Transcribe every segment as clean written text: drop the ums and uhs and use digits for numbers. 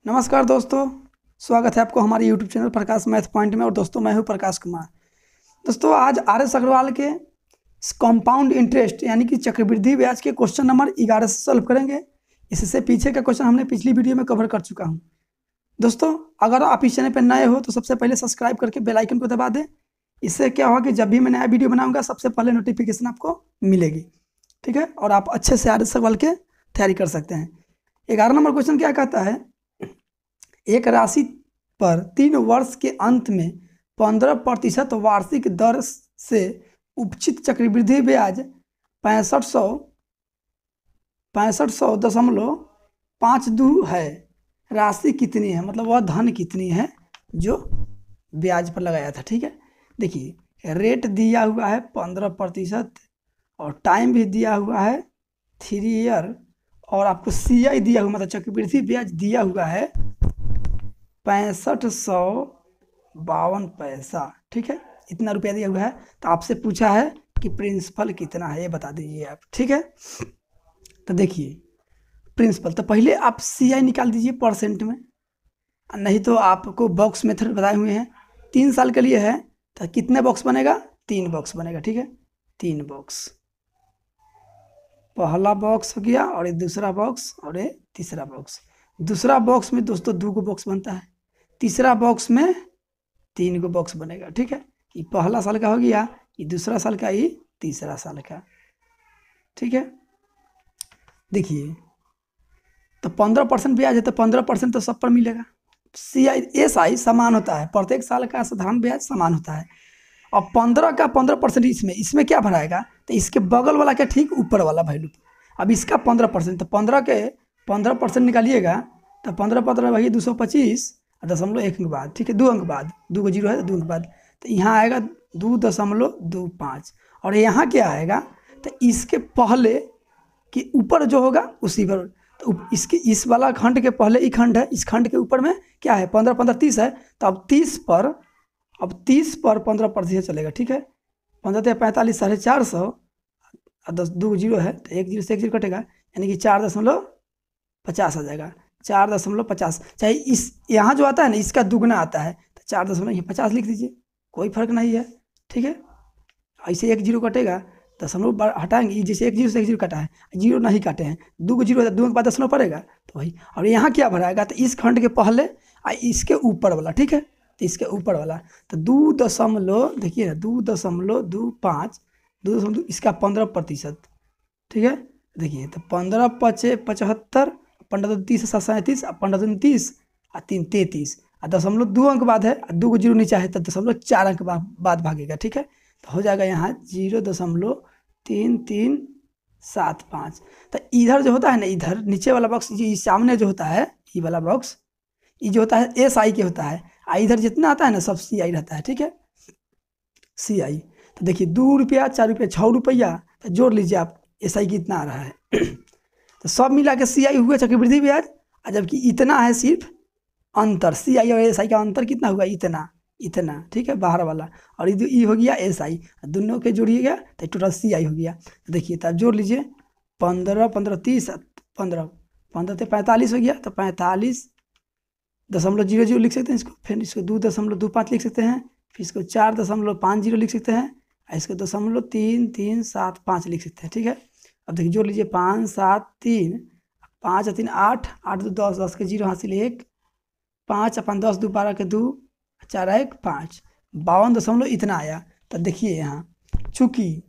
नमस्कार दोस्तों, स्वागत है आपको हमारे YouTube चैनल प्रकाश मैथ पॉइंट में। और दोस्तों मैं हूं प्रकाश कुमार। दोस्तों आज RS अग्रवाल के कंपाउंड इंटरेस्ट यानी कि चक्रवृद्धि ब्याज के क्वेश्चन नंबर 11 से सॉल्व करेंगे। इससे पीछे का क्वेश्चन हमने पिछली वीडियो में कवर कर चुका हूं। दोस्तों अगर आप इस चैनल पर नए हो तो सबसे पहले सब्सक्राइब करके बेल आइकन को दबा दें। इससे क्या होगा कि जब भी मैं नया वीडियो बनाऊंगा सबसे पहले नोटिफिकेशन आपको मिलेगी, ठीक है। और आप अच्छे से RS अग्रवाल के तैयारी कर सकते हैं। 11 नंबर क्वेश्चन क्या कहता है, एक राशि पर 3 वर्ष के अंत में 15% वार्षिक दर से उपचित चक्रवृद्धि ब्याज 6500.52 है। राशि कितनी है, मतलब वह धन कितनी है जो ब्याज पर लगाया था, ठीक है। देखिए रेट दिया हुआ है 15% और टाइम भी दिया हुआ है 3 ईयर और आपको CI दिया हुआ मतलब चक्रवृद्धि ब्याज दिया हुआ है 6552 पैसा, ठीक है। इतना रुपया दिया हुआ है। तो आपसे पूछा है कि प्रिंसिपल कितना है, ये बता दीजिए आप, ठीक है। तो देखिए प्रिंसिपल, तो पहले आप CI निकाल दीजिए परसेंट में, नहीं तो आपको बॉक्स मेथड बताए हुए हैं। 3 साल के लिए है तो कितने बॉक्स बनेगा, 3 बॉक्स बनेगा, ठीक है। 3 बॉक्स, पहला बॉक्स हो गया और ये दूसरा बॉक्स और ये तीसरा बॉक्स। दूसरा बॉक्स में दोस्तों 2 बॉक्स बनता है, तीसरा बॉक्स में 3 बॉक्स बनेगा, ठीक है। ये पहला साल का हो गया, ये दूसरा साल का, ये तीसरा साल का, ठीक है। देखिए तो 15% ब्याज है तो 15% तो सब पर मिलेगा। CI SI समान होता है, प्रत्येक साल का साधारण ब्याज समान होता है। और 15 का 15% इसमें क्या भराएगा, तो इसके बगल वाला के ठीक ऊपर वाला वैल्यू। अब इसका 15%, तो 15 के 15% निकालिएगा तो 15 वही 225 दशमलव 1 के बाद, ठीक है। 2 अंक बाद, 2 जीरो है तो 2 अंक बाद, तो यहाँ आएगा 2.25 और यहाँ क्या आएगा, तो इसके पहले कि ऊपर जो होगा उसी पर, तो इसके इस वाला खंड के पहले ही खंड है, इस खंड के ऊपर में क्या है 15 15 30 है। तो अब 30 पर 15% चलेगा, ठीक है। 15 45 450 और 2 जीरो है तो 1 जीरो से 1 जीरो कटेगा, यानी कि 4.50 आ जाएगा। 4.50 चाहे इस यहाँ जो आता है ना इसका दुगना आता है, तो 4.50 लिख दीजिए, कोई फर्क नहीं है, ठीक है। ऐसे 1 जीरो कटेगा, दशमलव हटाएंगे, जैसे 1 जीरो से 1 जीरो कटा है, जीरो नहीं काटे हैं, 2 जीरो 2 के बाद दशमलव पड़ेगा तो वही। और यहाँ क्या भराएगा, तो इस खंड के पहले इसके ऊपर वाला, ठीक है। तो इसके ऊपर वाला तो 2 देखिए ना 2.25 2 इसका 15%, ठीक है। देखिए तो 15 पचे 75, 15 30 7 37, 15 30 और 3 33 और दशमलव 2 अंक बाद है, 2 जीरो नीचे है तो 0.4 अंक बाद भागेगा, ठीक है। तो हो जाएगा यहाँ 0.3375। तो इधर जो होता है ना, इधर नीचे वाला बॉक्स, ये सामने जो होता है ये वाला बॉक्स, ये जो होता है SI के होता है, इधर जितना आता है ना सब CI रहता है, ठीक है। CI तो देखिए 2 रुपया 4 रुपया 6 रुपया, तो जोड़ लीजिए आप SI कितना आ रहा है। तो सब मिला के CI हुआ चक्रवृद्धि ब्याज, और जबकि इतना है सिर्फ अंतर, CI और SI का अंतर कितना हुआ, इतना इतना, ठीक है, बाहर वाला। और ये हो गया SI, दोनों के जोड़िएगा तो टोटल CI हो गया। तो देखिए तब जोड़ लीजिए 15 15 30 15 15 से 45 हो गया, तो 45.00 लिख सकते हैं इसको, फिर इसको 2.25 लिख सकते हैं, फिर इसको 4.50 लिख सकते हैं, इसको 0.3375 लिख सकते हैं, ठीक है। अब देखिए जोड़ लीजिए 5 7 3 5 3 8 8 2 10 10 के जीरो हासिल 1 5 अपन 10 2 12 के 2 4 1 5 52 दशमलव इतना आया। तो देखिए यहाँ चूंकि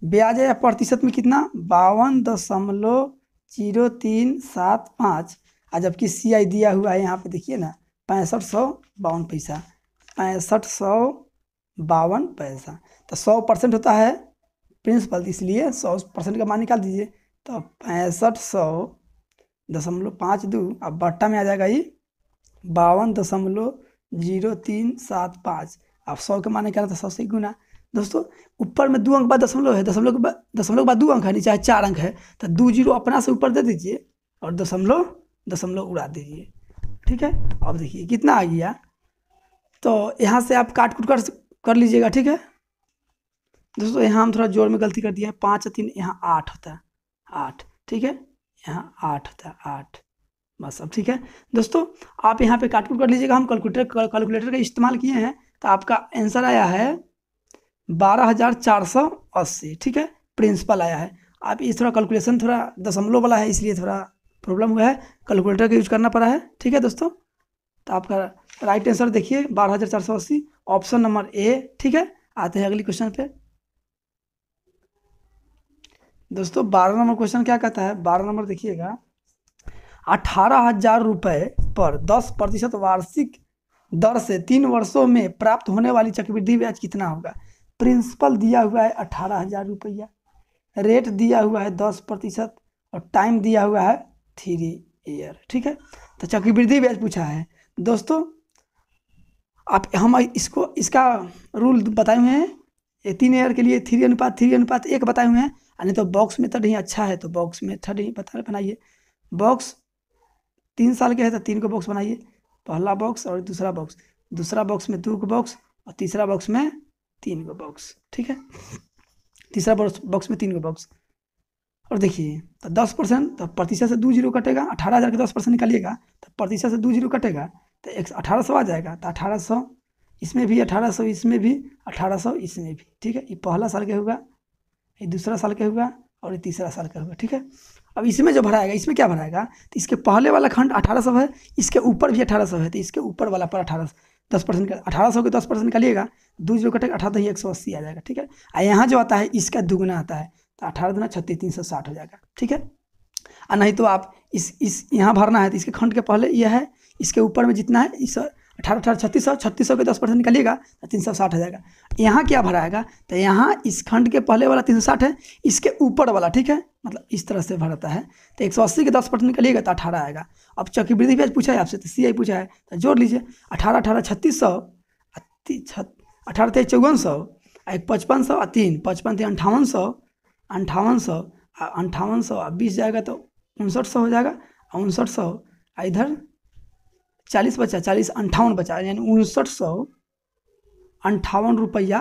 ब्याज है प्रतिशत में कितना 52.0375, और जबकि CI दिया हुआ है यहाँ पे देखिए ना 6552 पैसा, 6552 पैसा। तो 100% होता है प्रिंसिपल, इसलिए 100% का मान निकाल दीजिए। तो 6500.52 अब बट्टा में आ जाएगा ये 52.0375। अब 100 का मान निकाला तो 100 से गुना। दोस्तों ऊपर में 2 अंक बाद दशमलव है, दशमलव के बाद 2 अंक है, नीचे 4 अंक है, तो 2 जीरो अपना से ऊपर दे दीजिए और दशमलव उड़ा दीजिए, ठीक है। अब देखिए कितना आ गया, तो यहाँ से आप काट कूट कर लीजिएगा, ठीक है। दोस्तों यहाँ हम थोड़ा जोड़ में गलती कर दिया है, 5 3 यहाँ 8 होता है, 8, ठीक है। यहाँ 8 होता है, 8 बस अब ठीक है दोस्तों, आप यहाँ पे कैलकुलेट कर लीजिएगा। हम कैलकुलेटर का इस्तेमाल किए हैं, तो आपका आंसर आया है 12,480। ठीक है, प्रिंसिपल आया है। आप इस थोड़ा कैलकुलेशन थोड़ा दशमलव वाला है, इसलिए थोड़ा प्रॉब्लम हुआ है, कैलकुलेटर का यूज करना पड़ा है। ठीक है दोस्तों, तो आपका राइट आंसर देखिए 12,480, ऑप्शन नंबर ए। ठीक है, आते हैं अगली क्वेश्चन पे। दोस्तों 12 नंबर क्वेश्चन क्या कहता है, 12 नंबर देखिएगा, 18,000 रुपये पर 10% वार्षिक दर से 3 वर्षों में प्राप्त होने वाली चक्रवृद्धि ब्याज कितना होगा। प्रिंसिपल दिया हुआ है 18,000 रुपया, रेट दिया हुआ है 10% और टाइम दिया हुआ है 3 ईयर। ठीक है, तो चक्रवृद्धि ब्याज पूछा है दोस्तों। आप हम इसको इसका रूल बताए हुए हैं, ये 3 ईयर के लिए 3:1 बताए हुए हैं। नहीं तो बॉक्स मेथड ही अच्छा है, तो बॉक्स मेथड ही बनाइए। बॉक्स 3 साल के है तो 3 को बॉक्स बनाइए, पहला बॉक्स और दूसरा बॉक्स, दूसरा बॉक्स में 2 को बॉक्स और तीसरा बॉक्स में 3 को बॉक्स। ठीक है, तीसरा बॉक्स में 3 को बॉक्स। और देखिए तो 10%, तो प्रतिशत से 2 जीरो कटेगा, 18,000 के 10% निकालिएगा तो प्रतिशत से 2 जीरो कटेगा, तो 1800 आ जाएगा। तो 1800 इसमें भी, 1800 इसमें भी, 1800 इसमें भी। ठीक है, ये पहला साल का होगा, ये दूसरा साल का होगा और ये तीसरा साल का होगा। ठीक है, अब इसमें जो भराएगा, इसमें क्या भराएगा, तो इसके पहले वाला खंड 1800 है, इसके ऊपर भी 1800 है, तो इसके ऊपर वाला पर 1800 10% का, 1800 के 10% निकालिएगा, 2 जीरो कटेगा, 18 180 आ जाएगा। ठीक है, और यहाँ जो आता है इसका दुगुना आता है, तो 18 दुना 36, 360 हो जाएगा। ठीक है, और नहीं तो आप इस यहाँ भरना है, तो इसके खंड के पहले यह है, इसके ऊपर में जितना है इस 18 3600 के 10% निकालिएगा तो 360 हो जाएगा। यहाँ क्या भराएगा, तो यहाँ इस खंड के पहले वाला 360 है, इसके ऊपर वाला। ठीक है, मतलब इस तरह से भरता है, तो 180 के 10% निकालिएगा तो 18 आएगा। अब चक्रवृद्धि ब्याज पूछा है आपसे, तो CI पूछा है, तो जोड़ लीजिए 18 18 3600, 18 3 5400, 1 5500 और 3 55 3 5800, 5800 20 जाएगा तो 5900 हो जाएगा, 5900 इधर 40 बचा, 40 58 बचा, यानी 5958 रुपया,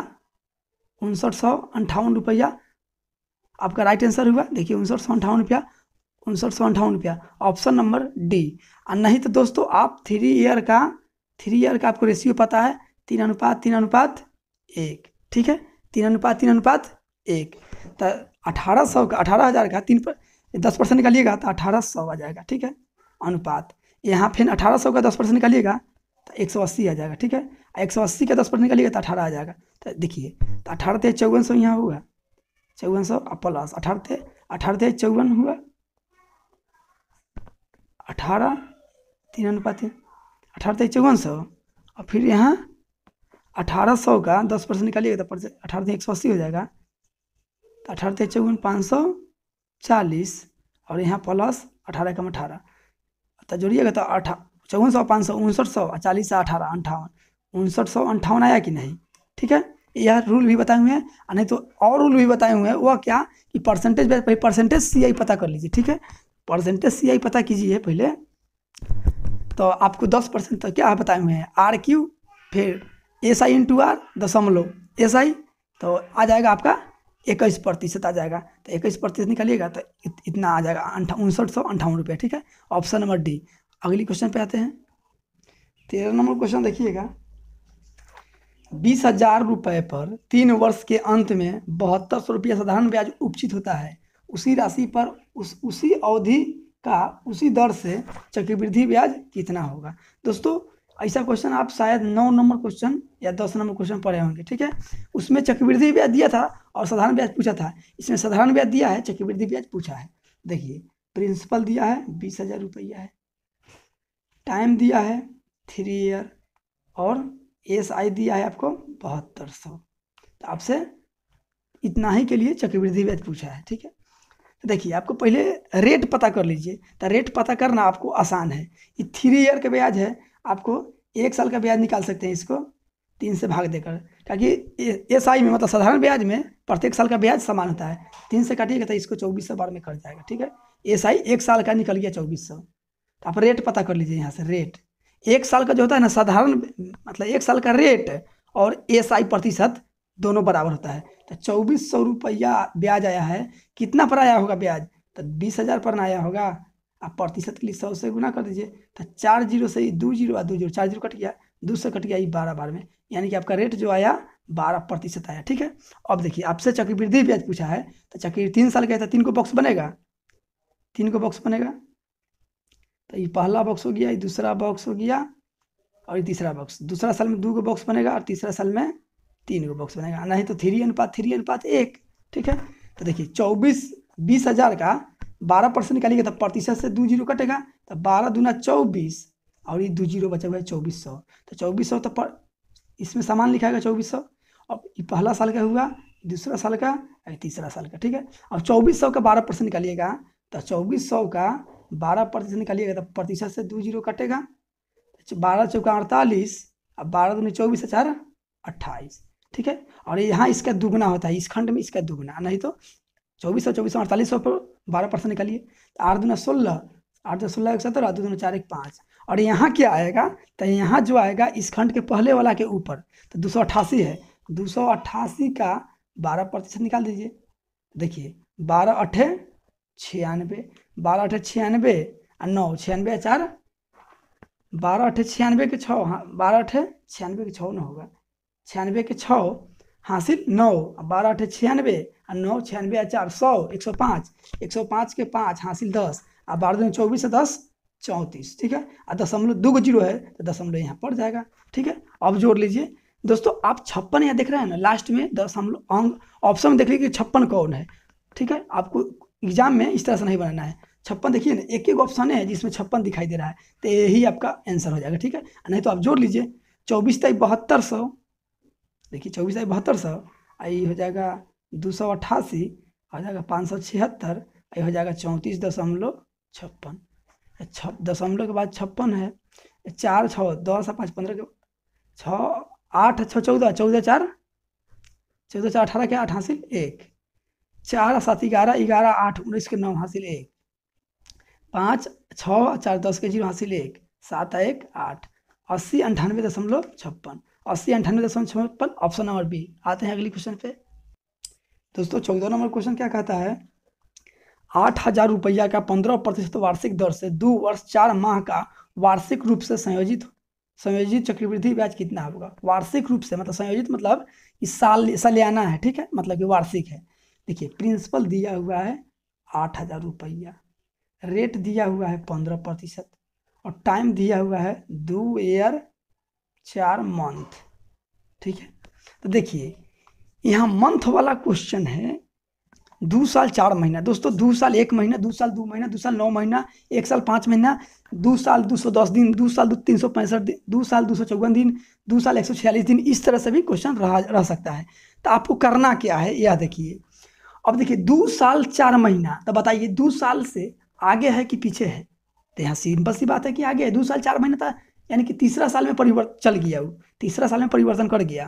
5958 रुपया आपका राइट आंसर हुआ। देखिए 5958 रुपया, 5958 रुपया, ऑप्शन नंबर डी। और नहीं तो दोस्तों आप 3 ईयर का आपको रेशियो पता है, 3:1। ठीक है, 3:1। तो 1800 का 18,000 का 3 पर 10% निकालिएगा तो 1800 आ जाएगा। ठीक है, अनुपात यहाँ फिर 1800 का 10% निकालिएगा तो 180 आ जाएगा। ठीक है, 180 का 10% निकालिएगा तो 18 आ जाएगा। तो देखिए, तो 18 × 5400 यहाँ हुआ, 5400 प्लस 18 × 54 हुआ, 18 3:3, 18 × 5400 और फिर यहाँ 1800 का 10% निकालिएगा तो 18 × 180 हो जाएगा। तो 18 × 54 540 और यहाँ प्लस 18 × 18, तो जोड़िएगा तो 5400 500 5900 और 40 18 58, 5958 आया कि नहीं। ठीक है, यह रूल भी बताए हुए हैं, नहीं तो और रूल भी बताए हुए हैं। वह क्या कि परसेंटेज CI पता कर लीजिए। ठीक है, परसेंटेज CI पता कीजिए पहले, तो आपको 10% तो क्या बताए हुए हैं, RQ फिर SI × R दशमलव SI, तो आ जाएगा आपका 21% आ जाएगा। तो 21% निकालिएगा तो इतना आ जाएगा, 5958 रुपये। ठीक है, ऑप्शन नंबर डी। अगली क्वेश्चन पे आते हैं, 13 नंबर क्वेश्चन देखिएगा, 20,000 रुपये पर 3 वर्ष के अंत में 7200 रुपया साधारण ब्याज उपचित होता है। उसी राशि पर उसी अवधि का उसी दर से चक्रवृद्धि ब्याज कितना होगा। दोस्तों ऐसा क्वेश्चन आप शायद 9 नंबर क्वेश्चन या 10 नंबर क्वेश्चन पढ़े होंगे। ठीक है, उसमें चक्रवृद्धि ब्याज दिया था और साधारण ब्याज पूछा था, इसमें साधारण ब्याज दिया है, चक्रवृद्धि ब्याज पूछा है। देखिए प्रिंसिपल दिया है 20,000 रुपया है, टाइम दिया है 3 ईयर और SI दिया है आपको 7200। तो आपसे इतना ही के लिए चक्रवृद्धि ब्याज पूछा है। ठीक है, तो देखिए आपको पहले रेट पता कर लीजिए। तो रेट पता करना आपको आसान है, ये 3 ईयर का ब्याज है, आपको 1 साल का ब्याज निकाल सकते हैं इसको 3 से भाग देकर, ताकि SI में मतलब साधारण ब्याज में प्रत्येक साल का ब्याज समान होता है। 3 से काटिएगा तो इसको 2400 बार में कट जाएगा। ठीक है, SI 1 साल का निकल गया 2400। तो आप रेट पता कर लीजिए यहाँ से। रेट 1 साल का जो होता है ना साधारण, मतलब 1 साल का रेट और SI प्रतिशत दोनों बराबर होता है। तो 2400 रुपया ब्याज आया है, कितना पर आया होगा ब्याज, तो 20,000 पर आया होगा। आप प्रतिशत के लिए 100 से गुना कर दीजिए, तो 4 जीरो से 2 जीरो और 2 जीरो 4 जीरो कट गया, 2 से कट गया, ये 12 बार में, यानी कि आपका रेट जो आया 12% आया। ठीक है, अब देखिए आपसे चक्रवृद्धि ब्याज पूछा है, तो चक्रवृद्धि 3 साल का है तो 3 को बॉक्स बनेगा, 3 को बॉक्स बनेगा, तो ये पहला बॉक्स हो गया, ये दूसरा बॉक्स हो गया और ये तीसरा बॉक्स। दूसरा साल में 2 को बॉक्स बनेगा और तीसरा साल में 3 को बॉक्स बनेगा, नहीं तो 3:1। ठीक है, तो देखिए 20,000 का 12% निकालिएगा तो प्रतिशत से 2 जीरो कटेगा, तो 12 दूना 24 और ये 2 जीरो बचा हुआ है 2400, तो 2400 तो इसमें सामान लिखाएगा 2400। अब ये पहला साल का हुआ, दूसरा साल का और तीसरा साल का। ठीक है, अब 2400 का 12% निकालिएगा, तो 2400 का 12% निकालिएगा तो प्रतिशत से 2 जीरो कटेगा, 12 चौका 48 अब 12 दूनी 24 4 28। ठीक है, और यहाँ इसका दुगना होता है, इस खंड में इसका दुगना, नहीं तो 2400 4800 पर 12% निकालिए, तो 8 दूना 16, 8 दूना 16 17, 8 दूना 4 1 5। और यहाँ क्या आएगा, तो यहाँ जो आएगा इस खंड के पहले वाला के ऊपर, तो 288 है, 288 का 12% निकाल दीजिए। देखिए 12 8 96, 12 8 96 और 9 96 4 12 8 96 के 6, हाँ 12 8 96 के 6 न होगा, 96 के 6 हासिल 9, 12 8 96 और 9 96 4 100 105, 105 के 5 हासिल 10 और 12 दूनी 24 से 10 34। ठीक है, और दशमलव 2 जीरो है तो दशमलव यहाँ पड़ जाएगा। ठीक है, अब जोड़ लीजिए दोस्तों, आप 56 यहाँ देख रहे हैं ना, लास्ट में दशमलव अंक ऑप्शन में देख लीजिए 56 कौन है। ठीक है, आपको एग्जाम में इस तरह से नहीं बनाना है, 56 देखिए ना, एक एक ऑप्शन है जिसमें 56 दिखाई दे रहा है, तो यही आपका आंसर हो जाएगा। ठीक है, नहीं तो आप जोड़ लीजिए 24 ताई 7200, देखिए 24 ताई 7200, आई हो जाएगा 288, हो जाएगा 576, आई हो जाएगा 34.56, दशमलव के बाद 56 है, 4 6 10 5 15 के 6 8 6 14 14 4 14 4 18 के 8 हासिल 1, 4 7 11 11 8 19 के 9 हासिल 1, 5 6 4 10 के 0 हासिल 1, 7 1 8, 80 98.56, 80 98.56, ऑप्शन नंबर बी। आते हैं अगली क्वेश्चन पे दोस्तों। 14 नंबर क्वेश्चन क्या कहता है, 8,000 रुपया का 15% वार्षिक दर से 2 वर्ष 4 माह का वार्षिक रूप से संयोजित चक्रवृद्धि ब्याज कितना होगा। वार्षिक रूप से मतलब संयोजित मतलब इस साल सालियाना है। ठीक है, मतलब कि वार्षिक है। देखिए प्रिंसिपल दिया हुआ है 8,000 रुपया, रेट दिया हुआ है 15% और टाइम दिया हुआ है 2 ईयर 4 मंथ। ठीक है, तो देखिए यहाँ मंथ वाला क्वेश्चन है, 2 साल 4 महीना दोस्तों, 2 साल 1 महीना, 2 साल 2 महीना, 2 साल 9 महीना, 1 साल 5 महीना, 2 साल 210 दिन, 2 साल 365 दिन, 2 साल 254 दिन, 2 साल 146 दिन, इस तरह से भी क्वेश्चन रह सकता है। तो आपको करना क्या है यह देखिए। अब देखिए 2 साल 4 महीना, तो बताइए 2 साल से आगे है कि पीछे है, तो यहाँ सिंपल सी बात है कि आगे है। 2 साल 4 महीना था यानी कि तीसरा साल में परिवर्तन चल गया, वो तीसरा साल में परिवर्तन कर गया,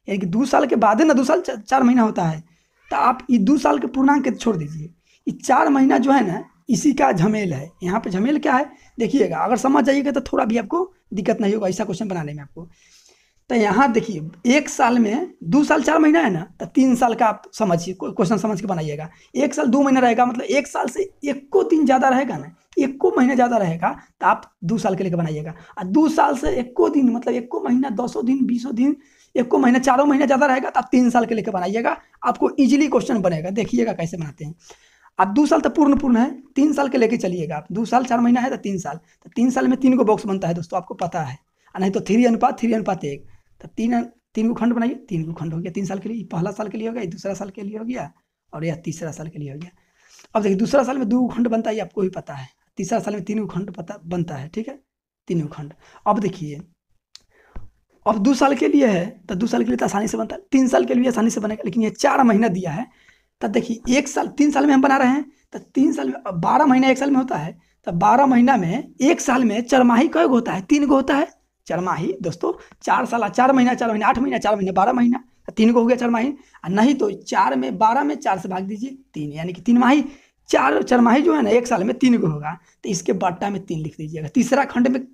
यानी कि 2 साल के बाद है ना 2 साल 4 महीना होता है। तो आप ये 2 साल के पूर्णांक छोड़ दीजिए, ये 4 महीना जो है ना इसी का झमेल है। यहाँ पे झमेल क्या है देखिएगा, अगर समझ जाइएगा तो थोड़ा भी आपको दिक्कत नहीं होगा ऐसा क्वेश्चन बनाने में आपको। तो यहाँ देखिए 1 साल में 2 साल 4 महीना है ना, तो 3 साल का आप समझिए, क्वेश्चन समझ के बनाइएगा। 1 साल 2 महीना रहेगा, मतलब 1 साल से 1 को दिन ज़्यादा रहेगा ना, 1 को महीना ज़्यादा रहेगा, तो आप 2 साल के लेकर बनाइएगा। और 2 साल से 1 को दिन मतलब 1 को महीना 200 दिन 200 दिन, 1 को महीना 4 महीना ज़्यादा रहेगा, तो आप 3 साल के लेकर बनाइएगा, आपको इजीली क्वेश्चन बनेगा। देखिएगा कैसे बनाते हैं। अब 2 साल तो पूर्ण है, 3 साल के लेके चलिएगा आप। 2 साल 4 महीना है तो 3 साल, तो 3 साल में 3 को बॉक्स बनता है दोस्तों, आपको पता है, नहीं तो 3:1, तो 3 को खंड बनाइए, 3 को खंड हो गया 3 साल के लिए, पहला साल के लिए हो गया, दूसरा साल के लिए हो गया और यह तीसरा साल के लिए हो गया। अब देखिए दूसरा साल में 2 को खंड बनता है, आपको भी पता है, तीसरा साल में 3 को खंड बनता है। ठीक है, 3 को खंड। अब देखिए अब 2 साल के लिए है तो 2 साल के लिए तो आसानी से बनता है, 3 साल के लिए आसानी से बनेगा, लेकिन ये 4 महीना दिया है। तब देखिए 1 साल 3 साल में हम बना रहे हैं, तो 3 साल में 12 महीना 1 साल में होता है, तो 12 महीना में 1 साल में चरमाही कई होता है, 3 को होता है चरमाही दोस्तों। 4 साल 4 महीना 4 महीना 8 महीना 4 महीना 12 महीना, तो 3 को हो गया चरमाही। नहीं तो 4 में 12 में 4 से भाग दीजिए 3, यानी कि 3 माही। 4 चरमाही जो है ना 1 साल में 3 को होगा, तो इसके बट्टा में 3 लिख दीजिएगा। तीसरा खंड में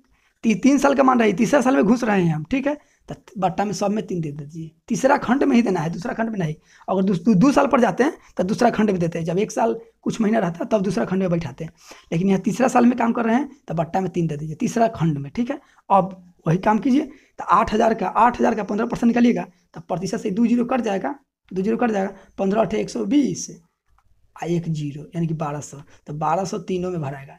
3 साल का मान रहे, तीसरा साल में घुस रहे हैं हम। ठीक है, तो बट्टा में सब में 3 दे दीजिए। तीसरा खंड में ही देना है, दूसरा खंड में नहीं। अगर 2 साल पर जाते हैं तो दूसरा खंड में देते हैं, जब 1 साल कुछ महीना रहता है तब दूसरा खंड में बैठाते हैं। लेकिन यहाँ तीसरा साल में काम कर रहे हैं तो बट्टा में 3 दे दीजिए तीसरा खंड में, ठीक है। अब वही काम कीजिए, तो 8,000 का 15% निकालिएगा तो प्रतिशत से 2 जीरो कट जाएगा, 2 जीरो कट जाएगा, 15 8 120 आ 1 जीरो यानी कि 1200। तो 1200 तीनों में भराएगा,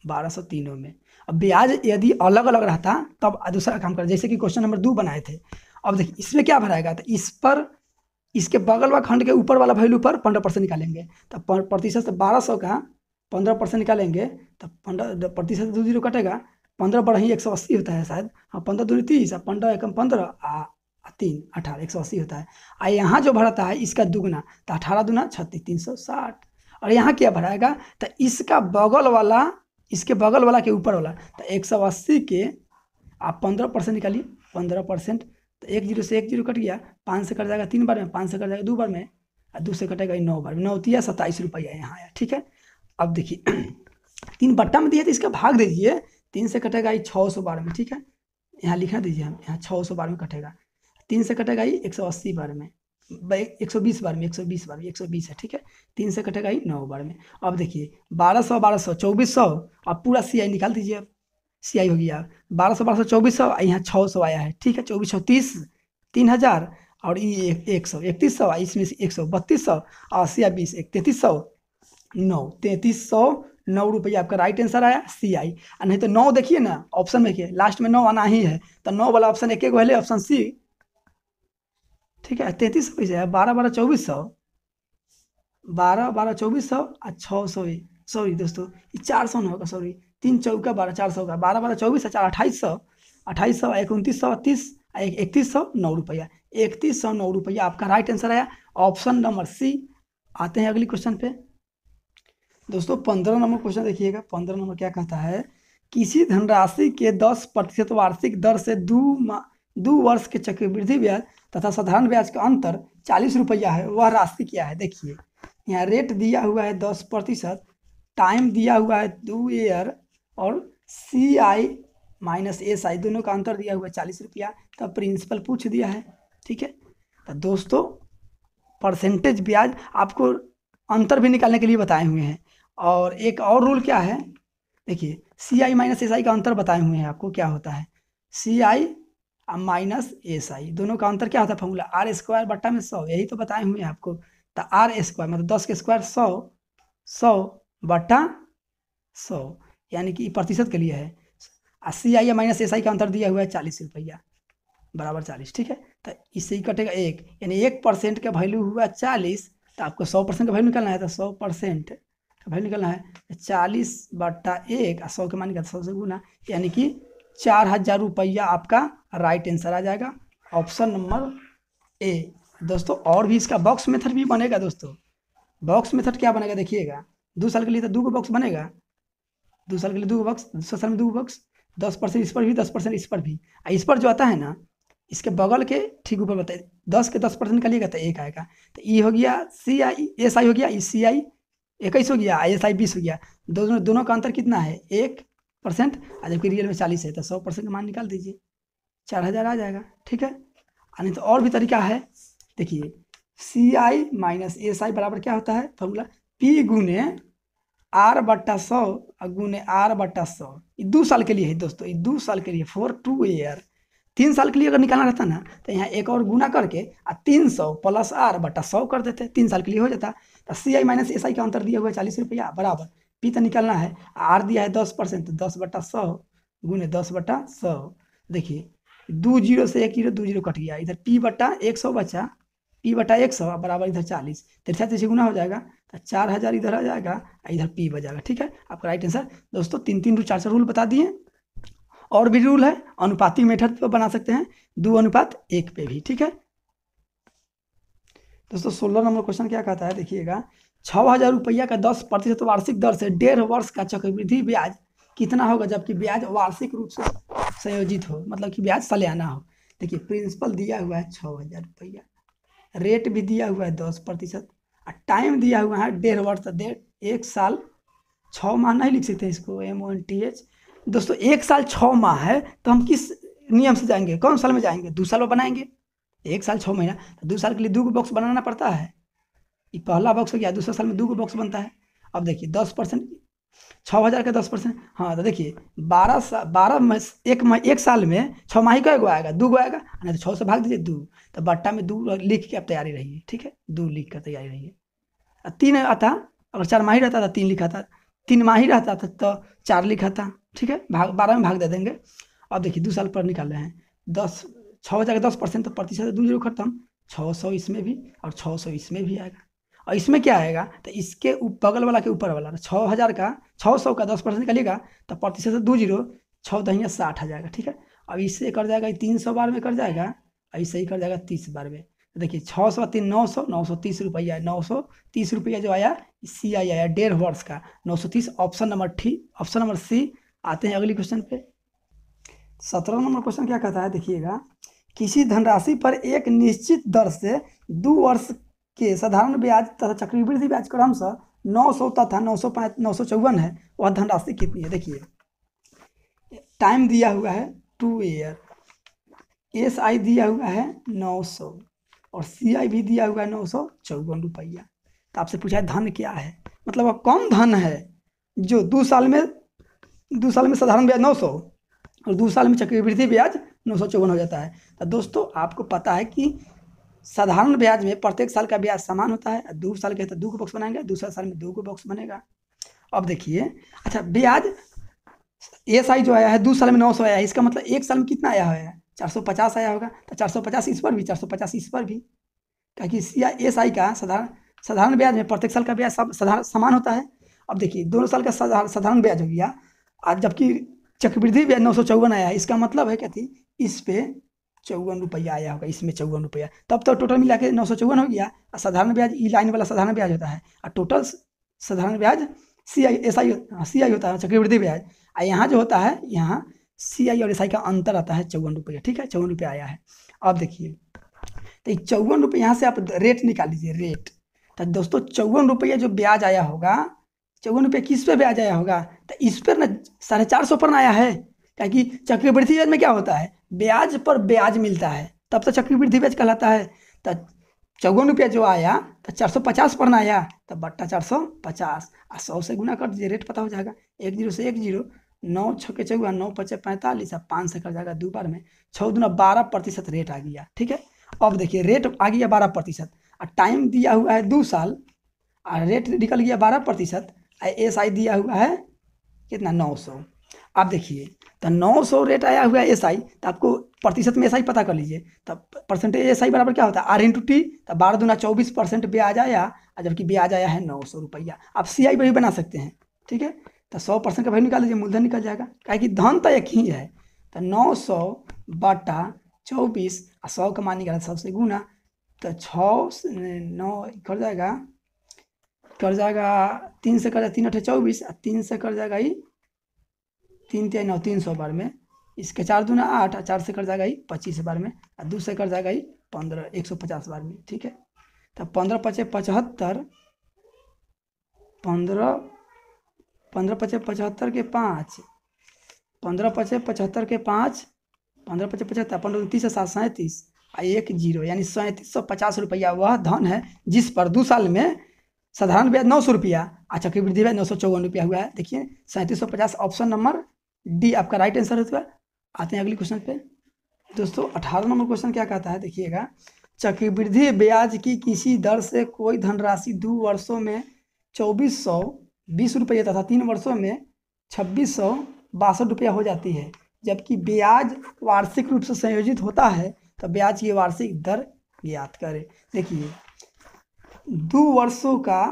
1200 तीनों में। अब ब्याज यदि अलग अलग रहता तब दूसरा काम कर, जैसे कि क्वेश्चन नंबर 2 बनाए थे। अब देखिए इसमें क्या भराएगा, तो इस पर इसके बगल वाला खंड के ऊपर वाला वैल्यू पर 15% निकालेंगे, तो प्रतिशत से 1200 का 15% निकालेंगे तो 15% 2 जीरो कटेगा, 15 बड़ा ही 180 होता है शायद, हाँ 15 दूनी 30 और 15 एकम 15 आ 3 18 180 होता है। और यहाँ जो भराता है इसका दुगना, तो 18 दूना 36 360। और यहाँ क्या भराएगा, तो इसका बगल वाला, इसके बगल वाला के ऊपर वाला, तो 180 के आप 15% निकालिए, 15%, तो 1 जीरो से 1 जीरो कट गया, 5 से कट जाएगा 3 बार में, 5 से कट जाएगा 2 बार में, और 2 से कटेगा 9 बार में, 9 तिया 27 रुपया यहाँ आया, ठीक है। अब देखिए 3 बट्टा में दिया तो इसका भाग दे दीजिए, 3 से कटेगा ये 600 बार में, ठीक है। यहाँ लिखा दीजिए, हम यहाँ 600 बार में कटेगा, 3 से कटेगा ये 180 बार में, 120 बार में, 120 बार में, 120 है, ठीक है। 3 से कटेगा ये 9 बार में। अब देखिए 1200 1200 2400, अब पूरा CI निकाल दीजिए। अब CI हो गया 1200 1200 2400, यहाँ 600 आया है, ठीक है। 2430 3000 और ये 100 3100, इसमें से 100 3200 और 20 3309 रुपया आपका राइट आंसर आया CI। नहीं तो 9 देखिए ना ऑप्शन में, देखिए लास्ट में 9 आना ही है, तो 9 वाला ऑप्शन एक पहले ऑप्शन C, ठीक है। 3300 पैसे है, 12 12 2400, 12 12 2400 और 600, सॉरी दोस्तों ये 400 ना होगा, सॉरी 3 चौका 12 400 का, 12 12 24 4 2800 2800 2900 30 3109 रुपया, 3109 रुपया आपका राइट आंसर आया, ऑप्शन नंबर C। आते हैं अगली क्वेश्चन पे दोस्तों। 15 नंबर क्वेश्चन देखिएगा। 15 नंबर क्या कहता है, किसी धनराशि के 10% वार्षिक दर से 2 वर्ष के चक्रवृद्धि ब्याज तथा साधारण ब्याज का अंतर 40 रुपया है, वह राशि क्या है। देखिए यहाँ रेट दिया हुआ है 10%, टाइम दिया हुआ है 2 ईयर, और CI माइनस SI दोनों का अंतर दिया हुआ है 40 रुपया, तो प्रिंसिपल पूछ दिया है, ठीक है। तो दोस्तों परसेंटेज ब्याज आपको अंतर भी निकालने के लिए बताए हुए हैं, और एक और रूल क्या है, देखिए CI माइनस SI का अंतर बताए हुए हैं आपको, क्या होता है CI माइनस SI दोनों का अंतर क्या होता है, फॉर्मूला R² बट्टा में 100, यही तो बताए हुए हैं आपको। तो R² मतलब 10 के स्क्वायर 100 बट्टा 100 यानी कि प्रतिशत के लिए है, और CI माइनस SI का अंतर दिया हुआ है 40 रुपया बराबर 40, ठीक है। तो इससे ही कटेगा 1, यानी 1% का वैल्यू हुआ 40, तो आपको 100% का वैल्यू निकालना है, तो 100% का वैल्यू निकालना है 40 बट्टा 1 और 100 के मान निकाल 100 से गुना, यानी कि 4000 रुपया आपका राइट आंसर आ जाएगा, ऑप्शन नंबर A। दोस्तों और भी इसका बॉक्स मेथड भी बनेगा दोस्तों। बॉक्स मेथड क्या बनेगा देखिएगा, 2 साल के लिए तो 2 बॉक्स बनेगा, 2 साल के लिए 2 बॉक्स, दूसरे साल में 2 बॉक्स, 10% इस पर भी 10% इस पर भी, इस पर जो आता है ना इसके बगल के ठीक ऊपर बताइए 10 के 10% निकालिएगा तो 1 आएगा, तो ये हो गया CI SI हो गया, CI 21 हो गया, SI 20 हो गया, दोनों का अंतर कितना है 1%, जबकि रियल में 40 है, तो 100% का मान निकाल दीजिए 4000 आ जाएगा, ठीक है। नहीं तो और भी तरीका है, देखिए CI माइनस SI बराबर क्या होता है, फॉर्मूला P गुने R बट्टा 100 और गुने R बट्टा 100, ये 2 साल के लिए है दोस्तों, ये 2 साल के लिए फॉर 2 ईयर। 3 साल के लिए अगर निकालना रहता ना तो यहाँ एक और गुना करके 300 प्लस R बट्टा 100 कर देते, 3 साल के लिए हो जाता। तो CI माइनस SI का अंतर दिया हुआ है 40 रुपया बराबर P तो निकालना है, R दिया है 10%, तो 10 बट्टा 100 गुने 10 बट्टा 100। देखिए 2 जीरो से 1 जीरो 2 जीरो कट गया, इधर P बट्टा 100 बचा, P बटा 100 बराबर इधर 40, 33 गुना हो जाएगा, तो 4000 इधर आ जाएगा, इधर P बजाएगा, ठीक है। आपका राइट आंसर दोस्तों 3 4 रूल बता दिए, और भी रूल है अनुपाती मेथड पे बना सकते हैं 2:1 पे भी, ठीक है दोस्तों। 16 नंबर क्वेश्चन क्या कहता है देखिएगा, 6000 रुपया का 10% वार्षिक दर से 1.5 वर्ष का चक्रवृद्धि ब्याज कितना होगा, जबकि ब्याज वार्षिक रूप से संयोजित हो, मतलब कि ब्याज सालाना हो। देखिए प्रिंसिपल दिया हुआ है 6000 रुपया, रेट भी दिया हुआ है 10%, और टाइम दिया हुआ है 1.5 वर्ष, 1 साल 6 माह नहीं लिख सकते इसको MONTH दोस्तों, 1 साल 6 माह है, तो हम किस नियम से जाएंगे, कौन साल में जाएंगे, 2 साल में बनाएंगे, 1 साल 6 महीना, तो 2 साल के लिए 2 बॉक्स बनाना पड़ता है। ये पहला बॉक्स हो गया, दूसरा साल में 2 बॉक्स बनता है। अब देखिए 10%, 6,000 का 10%, हाँ तो देखिए 1 साल में 6 माही का एगो आएगा, 2 आएगा, नहीं तो 6 से भाग दीजिए 2, तो बट्टा में 2 लिख के आप तैयारी रहिए, ठीक है, 2 लिख कर तैयारी रहिए। 3 आता, अगर 4 माही रहता था 3 लिखा था, 3 माही रहता था तो 4 लिखा था, ठीक है, 12 में भाग दे देंगे। अब देखिए 2 साल पर निकाल रहे हैं, 6,000 का 10% तो प्रतिशत 2 जीरो खत्म, 600 इसमें भी और 600 इसमें भी आएगा। और इसमें क्या आएगा, तो इसके बगल वाला के ऊपर वाला 6,000 का 600 का 10% निकलेगा, तो प्रतिशत से 2 जीरो, 6 दहिया 60 आ जाएगा, ठीक है। अब इससे कर जाएगा 300 बार में कर जाएगा, और इससे ही कर जाएगा 30 बार में। तो देखिए 600 3 900, 930 रुपया, 930 रुपया जो आया सी आई आया 1.5 वर्ष का, 930, ऑप्शन नंबर सी। आते हैं अगली क्वेश्चन पे। 17 नंबर क्वेश्चन क्या कहता है, देखिएगा, किसी धनराशि पर एक निश्चित दर से 2 वर्ष के साधारण ब्याज तथा चक्रवृद्धि ब्याज क्रमशः 900 तथा 954 है, वह धनराशि कितनी है। देखिए टाइम दिया हुआ है 2 ईयर, SI दिया हुआ है 900 और CI भी दिया हुआ है 954 रुपया। तो आपसे पूछा है धन क्या है, मतलब वह कौन धन है जो 2 साल में साधारण ब्याज 900 और 2 साल में चक्रवृद्धि ब्याज 954 हो जाता है। तो दोस्तों आपको पता है कि साधारण ब्याज में प्रत्येक साल का ब्याज समान होता है, 2 साल के तो 2 को बॉक्स बनाएंगे, दूसरा साल में 2 को बॉक्स बनेगा। अब देखिए, अच्छा ब्याज SI जो आया है 2 साल में 900 आया है, इसका मतलब 1 साल में कितना आया है, 450 आया होगा, तो 450 इस पर भी, 450 इस पर भी, क्योंकि SI का साधारण ब्याज में प्रत्येक साल का ब्याज सब समान होता है। अब देखिए दोनों साल का साधारण ब्याज हो गया, आज जबकि चक्रवृद्धि ब्याज 954 आया है, इसका मतलब है क्या थी, इस पे 54 रुपया आया होगा, इसमें 54 रुपया, तब तो टोटल मिला के 954 हो गया। और साधारण ब्याज ई लाइन वाला साधारण ब्याज होता है, और टोटल साधारण ब्याज CI होता है, चक्रवृद्धि ब्याज। और यहाँ जो होता है, यहाँ CI और SI का अंतर आता है 54 रुपया, ठीक है, 54 रुपया आया है। अब देखिए तो 54 रुपये यहाँ से आप रेट निकाल लीजिए, रेट। तो दोस्तों 54 रुपया जो ब्याज आया होगा, 54 रुपये किस पे ब्याज आया होगा, तो इस पर ना 450 पर ना आया है, क्योंकि चक्रवृद्धि ब्याज में क्या होता है, ब्याज पर ब्याज मिलता है, तब तो चक्रवृद्धि ब्याज कहलाता है। तो 54 रुपया जो आया तो 450 पर ना आया, तो बट्टा 450 और 100 से गुना कर दीजिए, रेट पता हो जाएगा। 1 0 से 1 0, 9 6 54, 9 5 45 और 5 से कर जाएगा 2 बार में, 6 दूना 12% रेट आ गया, ठीक है। अब देखिए रेट आ गया 12% और टाइम दिया हुआ है 2 साल और रेट निकल गया 12%। SI दिया हुआ है कितना, 900। आप देखिए तो 900 रेट आया हुआ है SI, तो आपको प्रतिशत में SI पता कर लीजिए, तब परसेंटेज SI बराबर क्या होता है, R × T, तो 12 दूना 24% ब्याज आया, और जबकि ब्याज आया है 900 रुपया। आप CI भी बना सकते हैं, ठीक है, तो 100% का वैल्यू निकाल लीजिए, मूलधन निकल जाएगा, क्या कि धन तो एक ही है। तो 900 बटा 24 और 100 का मान निकाला 100 से गुना, तो 6 से 9 कर जाएगा 3 से कर जाएगा 3 8 24 और 3 से कर जाएगा ही 3 3 9 300 बार में, इसके 4 दूना 8 और 4 से कर जाएगा ही 25 बार में, और 2 से कर जाएगा ही 15 150 बार में, ठीक है। तो 15 5 75, 15 5 75 के 5, 15 5 75 के 5, 15 5 75, 15 30 7 37 और 1 0, यानी 3750 रुपया वह धन है जिस पर 2 साल में साधारण ब्याज 900 रुपया और चक्रवृद्धि ब्याज 954 रुपया हुआ है। देखिए 3750, ऑप्शन नंबर डी आपका राइट आंसर होता है। आते हैं अगले क्वेश्चन पे दोस्तों। 18 नंबर क्वेश्चन क्या कहता है, देखिएगा, चक्रवृद्धि ब्याज की किसी दर से कोई धनराशि 2 वर्षों में 2420 रुपये तथा 3 वर्षों में 2662 रुपया हो जाती है, जबकि ब्याज वार्षिक रूप से संयोजित होता है, तो ब्याज की वार्षिक दर ज्ञात करें। देखिए 2 वर्षों का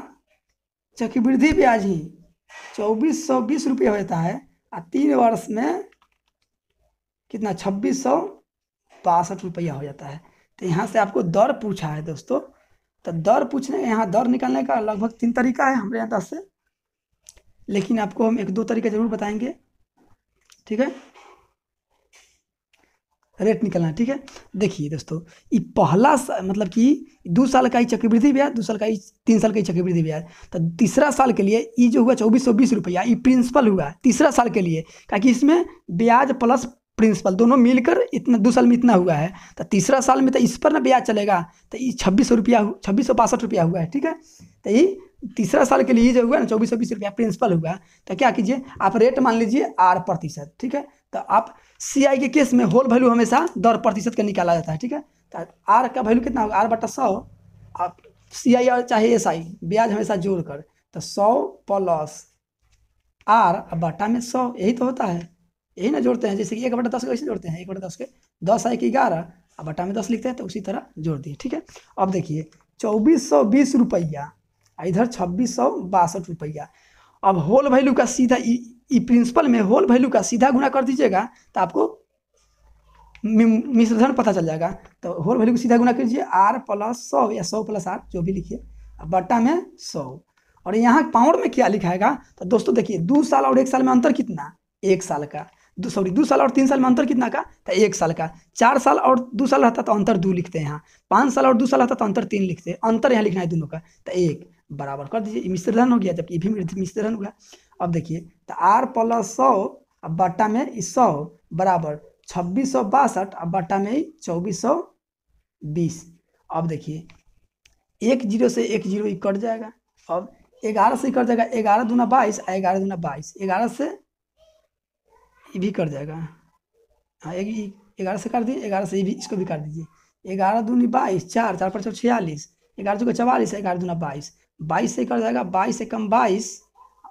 चक्रवृद्धि ब्याज ही 2420 रुपये होता है, और 3 वर्ष में कितना 2662 रुपया हो जाता है। तो यहाँ से आपको दर पूछा है दोस्तों, तो दर पूछने यहाँ दर निकालने का लगभग 3 तरीका है हमारे यहाँ 10 से, लेकिन आपको हम 1-2 तरीके जरूर बताएंगे, ठीक है, रेट निकलना, ठीक है। देखिए दोस्तों, ये पहला मतलब कि 2 साल का ही चक्रवृद्धि ब्याज, 2 साल का ही 3 साल का ही चक्रवृद्धि ब्याज, तो तीसरा साल के लिए ये जो हुआ 2420 रुपया, ये प्रिंसिपल हुआ तीसरा साल के लिए, क्योंकि इसमें ब्याज प्लस प्रिंसिपल दोनों मिलकर इतना 2 साल में इतना हुआ है, तो तीसरा साल में तो इस पर ना ब्याज चलेगा, तो ये 2662 रुपया हुआ है, ठीक है। तो ये तीसरा साल के लिए जो हुआ ना 2420 रुपया प्रिंसिपल हुआ। तो क्या कीजिए आप रेट मान लीजिए R%, ठीक है। तो आप CI के केस में होल वैल्यू हमेशा दर प्रतिशत का निकाला जाता है, ठीक है। तो R का वैल्यू कितना होगा, R/100, आप CI और चाहे SI ब्याज हमेशा जोड़कर, तो 100 प्लस R बटा में 100, यही तो होता है, यही ना जोड़ते हैं। जैसे कि 1/10 कैसे जोड़ते हैं, 1/10 के 10 है कि 11 और बटा में 10 लिखते हैं, तो उसी तरह जोड़ दिए, ठीक है। अब देखिए 2420 रुपया, इधर 2662 रुपया। अब होल वैल्यू का सीधा प्रिंसिपल में होल वैल्यू का सीधा गुना कर दीजिएगा, तो आपको मिश्रधन पता चल जाएगा। तो होल वैल्यू को सीधा गुना कीजिए, R+100 या 100+R जो भी लिखिए, बटा में 100। और यहाँ पाउंड में क्या लिखाएगा, तो दोस्तों देखिए 2 साल और 1 साल में अंतर कितना, 1 साल का। 2 साल और 3 साल में अंतर कितना का, तो 1 साल का। 4 साल और 2 साल रहता तो अंतर 2 लिखते हैं यहाँ। 5 साल और 2 साल रहता तो अंतर 3 लिखते हैं। अंतर यहाँ लिखना है दोनों का, तो 1 बराबर कर दीजिए, मिश्रधन हो गया, जबकि ये भी मिश्रधन हुआ। अब देखिए तो R+100 बटा में 100 बराबर 2662 अब बटा में 2420। अब देखिए 1 0 से 1 0 ही कट जाएगा। अब 11 से ही कट जाएगा, 11 दूना 22, 11 दूना 22, 11 से ये भी कट जाएगा। हाँ 11 से कर दिए, 11 से ये भी, इसको भी कर दीजिए। 11 दूनी 22, 4 4 5 46, 11 चौका 44, 11 दूना 22, 22 से कर जाएगा, 22 से कम 22,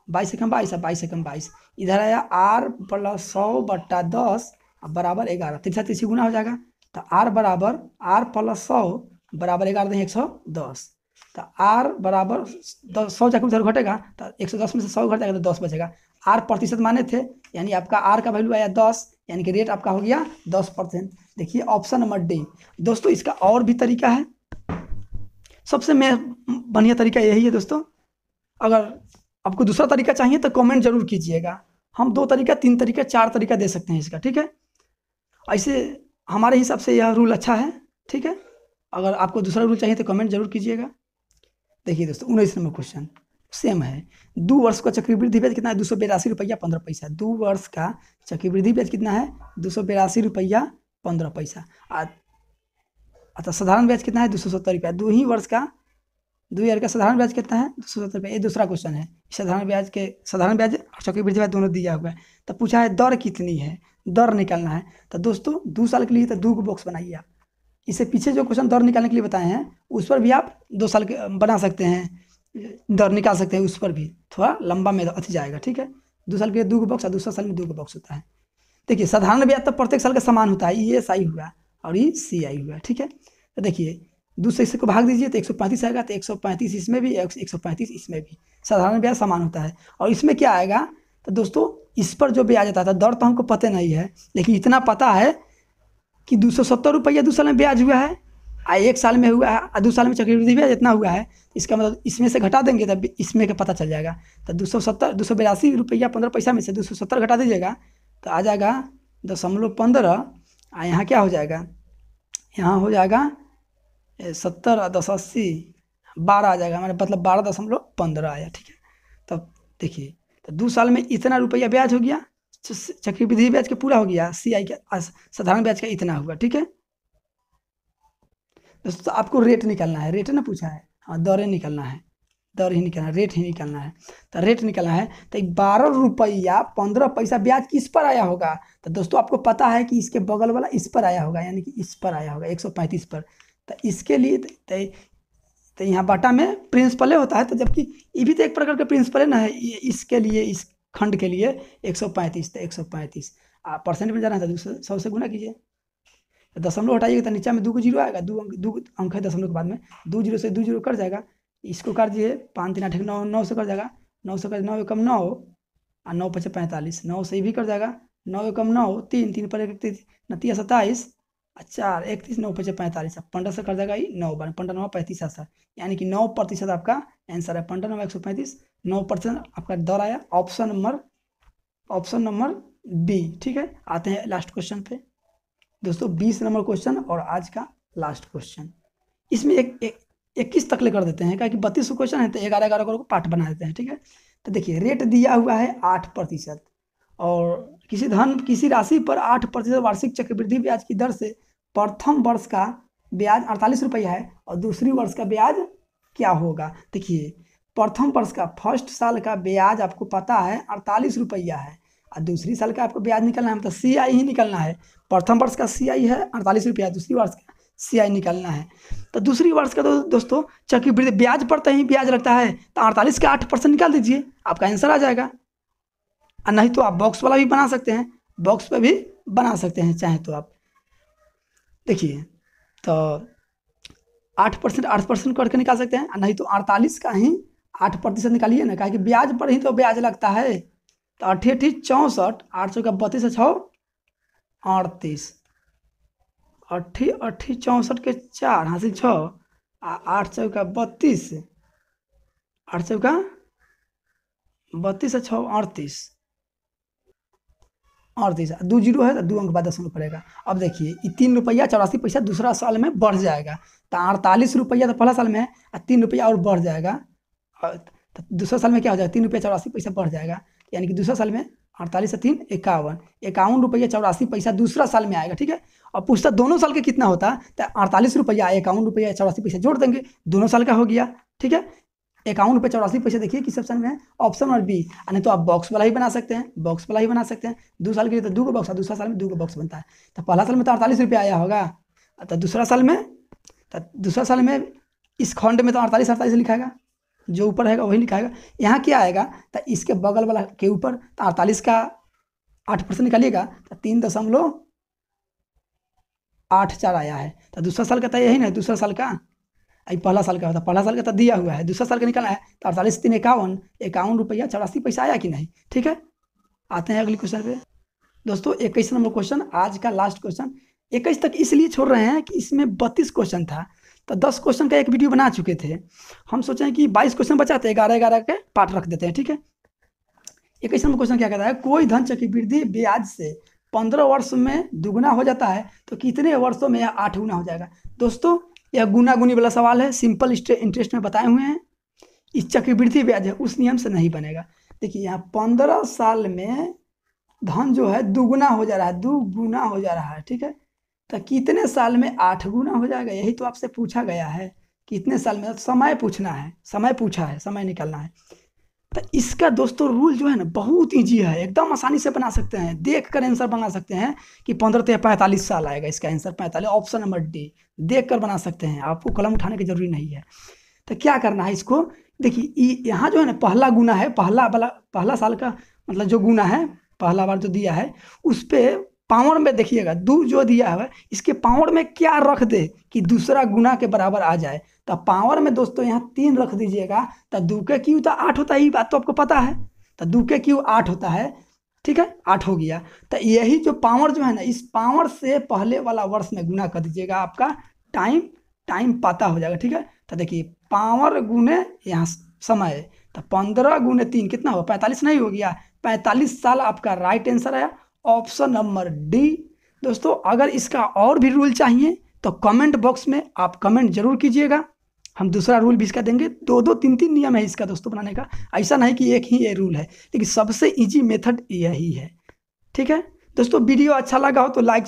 22 से कम 22 और 22 से कम 22। इधर आया R+100 बटा 10 बराबर 11, 3 3 गुना हो जाएगा। तो R बराबर R+100 बराबर 11 110। तो R बराबर 100 जाकर उधर घटेगा, तो 110 में से 100 घट जाएगा, तो 10 बचेगा। R प्रतिशत माने थे, यानी आपका R का वैल्यू आया 10, यानी कि रेट आपका हो गया 10%। देखिए ऑप्शन नंबर डी। दोस्तों इसका और भी तरीका है, सबसे बढ़िया तरीका यही है दोस्तों। अगर आपको दूसरा तरीका चाहिए तो कमेंट जरूर कीजिएगा। हम 2 तरीका, 3 तरीका, 4 तरीका दे सकते हैं इसका, ठीक है। ऐसे हमारे हिसाब से यह रूल अच्छा है, ठीक है। अगर आपको दूसरा रूल चाहिए तो कमेंट जरूर कीजिएगा। देखिए दोस्तों 19 नंबर क्वेश्चन सेम है। 2 वर्ष का चक्रवृद्धि ब्याज कितना है, 282 रुपया 15 पैसा। 2 वर्ष का चक्रवृद्धि ब्याज कितना है, 282 रुपया 15 पैसा। अतः साधारण ब्याज कितना है, 270 रुपया। 2 ही वर्ष का 2 ईयर का साधारण ब्याज कितना है, 270 रुपया। ये दूसरा क्वेश्चन है। साधारण ब्याज और चक्रवृद्धि ब्याज दोनों दिया हुआ है। तो पूछा है दर कितनी है, दर निकालना है। तो दोस्तों 2 साल के लिए तो 2 बॉक्स बनाइए आप। इससे पीछे जो क्वेश्चन दर निकालने के लिए बताए हैं उस पर भी आप 2 साल के बना सकते हैं, दर निकाल सकते हैं। उस पर भी थोड़ा लंबा में अच्छी जाएगा, ठीक है। 2 साल के लिए 2 बॉक्स और दूसरा साल में 2 बॉक्स होता है। देखिए साधारण ब्याज तो प्रत्येक साल का समान होता है, ये SI हुआ और ये CI हुआ, ठीक है। तो देखिए 2 से इसको भाग दीजिए तो 135 आएगा, तो 135 इसमें भी, 135 इसमें भी। साधारण ब्याज समान होता है। और इसमें क्या आएगा, तो दोस्तों इस पर जो ब्याज आता था, दर तो हमको पता नहीं है, लेकिन इतना पता है कि 270 रुपया 2 साल में ब्याज हुआ है, 1 साल में हुआ है, 2 साल में चक्रवृद्धि ब्याज इतना हुआ है। इसका मतलब इसमें से घटा देंगे तब इसमें का पता चल जाएगा। तो 282 रुपया 15 पैसा में से 270 घटा दीजिएगा तो आ जाएगा 0.15। यहाँ क्या हो जाएगा, यहाँ हो जाएगा 70 और 10 80 12 आ जाएगा, हमारे मतलब 12.15 आया, ठीक है। तब देखिए तो 2 साल में इतना रुपया ब्याज हो गया, चक्रवृद्धि ब्याज का पूरा हो गया, CI का साधारण ब्याज का इतना हुआ, ठीक है। दोस्तों आपको रेट निकालना है, रेट ना पूछा है, हाँ दरें निकालना है, दर ही निकालना है, रेट ही निकालना है। तो रेट निकालना है तो 12 रुपया 15 पैसा ब्याज किस पर आया होगा, तो दोस्तों आपको पता है कि इसके बगल वाला इस पर आया होगा, यानी कि इस पर आया होगा 135 पर। तो इसके लिए तो यहाँ बाटा में प्रिंसिपल होता है, तो जबकि ये भी तो एक प्रकार का प्रिंसिपल ना है। इसके लिए इस खंड के लिए 135, तो 135 परसेंट में जाना था, 100 से गुना कीजिए। तो दशमलव हटाइएगा तो नीचे में 2 0 आएगा, 2 अंक है दशमलव के बाद में, 2 0 से 2 0 कट जाएगा। इसको कर दिए 5 3 8 9, 9 से कट जाएगा, 9 से कट 9 एकम 9 और 9 5 45, 9 से भी कट जाएगा, 9 एकम 9 3 3 पर 31 9 27 4 31 9 5 45, 15 से कर जाएगा 9 15 9 35 7, यानी कि 9% आपका आंसर है। 15 9 135, 9% आपका दर आया। ऑप्शन नंबर बी, ठीक है। आते हैं लास्ट क्वेश्चन पे दोस्तों, 20 नंबर क्वेश्चन और आज का लास्ट क्वेश्चन। इसमें 21 तक ले कर देते हैं, क्या कि 32 क्वेश्चन है तो 11 11 को पार्ट बना देते हैं, ठीक है। तो देखिए रेट दिया हुआ है 8%, और किसी राशि पर 8% वार्षिक चक्रवृद्धि ब्याज की दर से प्रथम वर्ष का ब्याज 48 रुपया है और दूसरी वर्ष का ब्याज क्या होगा। देखिए प्रथम वर्ष का फर्स्ट साल का ब्याज आपको पता है 48 रुपया है और दूसरी साल का आपको ब्याज निकलना है, मतलब CI ही निकलना है। प्रथम वर्ष का CI है 48 रुपया, दूसरी वर्ष का CI निकलना है। तो दूसरी वर्ष का तो दोस्तों चक्रवृद्धि ब्याज पर ही ब्याज लगता है, तो 48 का 8% निकाल दीजिए, आपका आंसर आ जाएगा। और नहीं तो आप बॉक्स वाला भी बना सकते हैं, बॉक्स पे भी बना सकते हैं चाहे तो आप। देखिए तो 8% करके निकाल सकते हैं, नहीं तो 48 का ही 8% निकालिए ना, कहा कि ब्याज पर ही तो ब्याज लगता है। तो 8 8 64, 8 चौका 32 6 38, 8 8 64 के 4 हासिल 6, 8 चौका 32, 8 चौका 32 6 38, 2 जीरो है तो 2 अंक बाद 10 पड़ेगा। अब देखिए ये 3 रुपया 84 पैसा दूसरा साल में बढ़ जाएगा, तो 48 रुपया तो पहला साल में है और 3 रुपया और बढ़ जाएगा, तो दूसरा साल में क्या हो जाएगा 3 रुपया 84 पैसा बढ़ जाएगा, यानी कि दूसरा साल में 48 से 3 51, 51 रुपया 84 पैसा दूसरा साल में आएगा। ठीक है, और पूछता दोनों साल का कितना होता है, तो 48 रुपया 51 रुपया 84 पैसा जोड़ देंगे, दोनों साल का हो गया। ठीक है, 51 रुपये 84 पैसे देखिए किस ऑप्शन में है, ऑप्शन और बी। नहीं तो आप बॉक्स वाला ही बना सकते हैं, बॉक्स वाला ही बना सकते हैं। 2 साल के लिए तो 2 बॉक्स और दूसरा साल में 2 बॉक्स बनता है। तो पहला साल में तो 48 रुपये आया होगा, तो दूसरा साल में इस खंड में तो 48 लिखाएगा, जो ऊपर रहेगा वही लिखाएगा। यहाँ क्या आएगा, तो इसके बगल वाला के ऊपर तो 48 का 8% निकालिएगा तो 3.84 आया है। तो दूसरा साल का तो यही ना, दूसरा साल का अभी पहला साल का होता, पहला साल का तो दिया हुआ है, दूसरा साल का निकालना है तो 48 3 51, 51 रुपया 84 पैसा आया कि नहीं। ठीक है, आते हैं अगले क्वेश्चन पे दोस्तों। 21 नंबर क्वेश्चन, आज का लास्ट क्वेश्चन। 21 तक इसलिए छोड़ रहे हैं कि इसमें 32 क्वेश्चन था, तो 10 क्वेश्चन का एक वीडियो बना चुके थे। हम सोचे कि 22 क्वेश्चन बचाते हैं, 11 के पार्ट रख देते हैं। ठीक है, 21 नंबर क्वेश्चन क्या कहता है, कोई धन चक्रवृद्धि ब्याज से 15 वर्ष में दुगुना हो जाता है तो कितने वर्षों में यह 8 गुना हो जाएगा। दोस्तों यह गुना गुनी वाला सवाल है, सिंपल इंटरेस्ट में बताए हुए हैं। इस चक्रवृद्धि ब्याज है उस नियम से नहीं बनेगा। देखिए यहाँ 15 साल में धन जो है दुगुना हो जा रहा है, 2 गुना हो जा रहा है। ठीक है, तो कितने साल में 8 गुना हो जाएगा, यही तो आपसे पूछा गया है, कितने साल में। समय पूछना है, समय पूछा है, समय निकालना है। तो इसका दोस्तों रूल जो है ना बहुत ईजी है, एकदम आसानी से बना सकते हैं, देख कर आंसर बना सकते हैं कि 15 से 45 साल आएगा, इसका आंसर 45, ऑप्शन नंबर डी, देख कर बना सकते हैं, आपको कलम उठाने की जरूरी नहीं है। तो क्या करना है इसको, देखिए यहाँ जो है ना पहला गुना है, पहला साल का मतलब जो गुना है, पहला बार जो दिया है उस पर पावर में देखिएगा 2 जो दिया है इसके पावर में क्या रख दे कि दूसरा गुना के बराबर आ जाए। तो पावर में दोस्तों यहाँ 3 रख दीजिएगा, तो 2 के क्यू तो 8 होता है, ये बात तो आपको पता है। तो 2 के क्यू 8 होता है। ठीक है, 8 हो गया। तो यही जो पावर जो है ना, इस पावर से पहले वाला वर्ष में गुना कर दीजिएगा, आपका टाइम पता हो जाएगा। ठीक है, तो देखिए पावर गुने यहाँ समय, तो 15 गुने 3 कितना हुआ, 45 नहीं हो गया, 45 साल आपका राइट आंसर है, ऑप्शन नंबर डी। दोस्तों अगर इसका और भी रूल चाहिए तो कमेंट बॉक्स में आप कमेंट जरूर कीजिएगा, हम दूसरा रूल भी इसका देंगे। 2 3 नियम है इसका दोस्तों बनाने का, ऐसा नहीं कि एक ही ये रूल है, लेकिन सबसे इजी मेथड यही है। ठीक है दोस्तों, वीडियो अच्छा लगा हो तो लाइक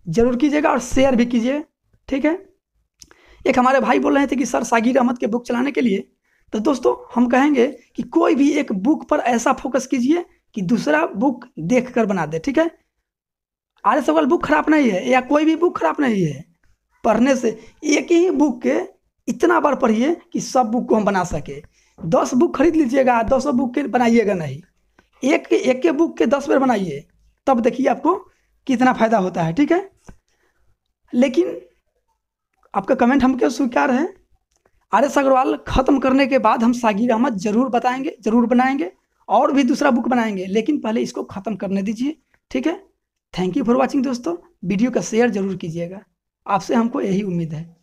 जरूर कीजिएगा और शेयर भी कीजिए। ठीक है, एक हमारे भाई बोल रहे थे कि सर सागिर अहमद के बुक चलाने के लिए, तो दोस्तों हम कहेंगे कि कोई भी एक बुक पर ऐसा फोकस कीजिए कि दूसरा बुक देख कर बना दे। ठीक है, आर्य सवाल बुक खराब नहीं है, या कोई भी बुक खराब नहीं है, पढ़ने से एक ही बुक के इतना बार पढ़िए कि सब बुक को हम बना सके। 10 बुक खरीद लीजिएगा, 10 बुक के बनाइएगा नहीं, एक के बुक के 10 बार बनाइए, तब देखिए आपको कितना फायदा होता है। ठीक है, लेकिन आपका कमेंट हमको स्वीकार है। आर्य अग्रवाल खत्म करने के बाद हम सागिर अहमद जरूर बताएंगे, जरूर बनाएंगे और भी दूसरा बुक बनाएंगे, लेकिन पहले इसको खत्म करने दीजिए। ठीक है, थैंक यू फॉर वॉचिंग दोस्तों, वीडियो का शेयर जरूर कीजिएगा, आपसे हमको यही उम्मीद है।